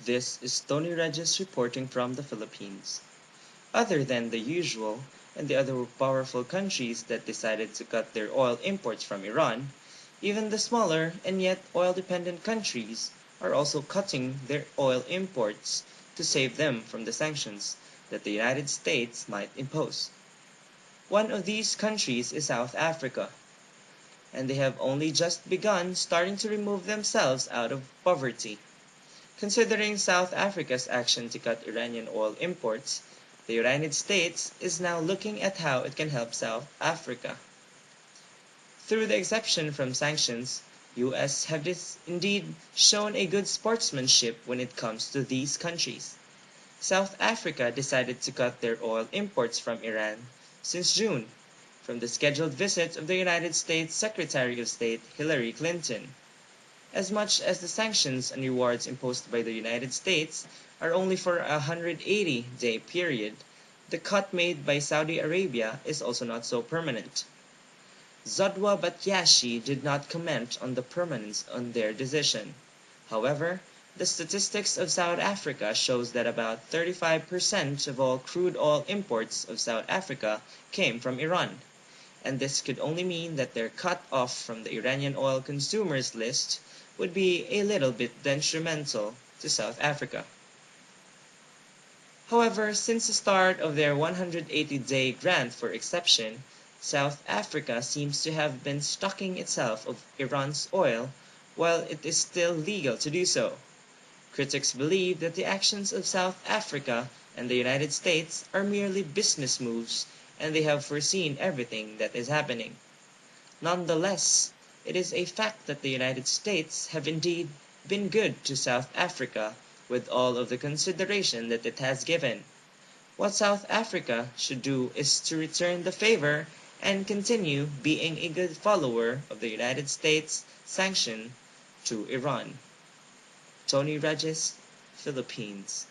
This is Tony Regis reporting from the Philippines. Other than the usual and the other powerful countries that decided to cut their oil imports from Iran, even the smaller and yet oil-dependent countries are also cutting their oil imports to save them from the sanctions that the United States might impose. One of these countries is South Africa, and they have only just begun starting to remove themselves out of poverty. Considering South Africa's action to cut Iranian oil imports, the United States is now looking at how it can help South Africa. Through the exception from sanctions, US have indeed shown a good sportsmanship when it comes to these countries. South Africa decided to cut their oil imports from Iran since June, from the scheduled visit of the United States Secretary of State Hillary Clinton. As much as the sanctions and rewards imposed by the United States are only for a 180-day period, the cut made by Saudi Arabia is also not so permanent. Zodwa Batyashi did not comment on the permanence on their decision. However, the statistics of South Africa shows that about 35% of all crude oil imports of South Africa came from Iran, and this could only mean that their cut off from the Iranian oil consumers list would be a little bit detrimental to South Africa. However, since the start of their 180-day grant for exception, South Africa seems to have been stocking itself of Iran's oil while it is still legal to do so. Critics believe that the actions of South Africa and the United States are merely business moves and they have foreseen everything that is happening. Nonetheless, it is a fact that the United States have indeed been good to South Africa with all of the consideration that it has given. What South Africa should do is to return the favor and continue being a good follower of the United States sanction to Iran. Tony Regis, Philippines.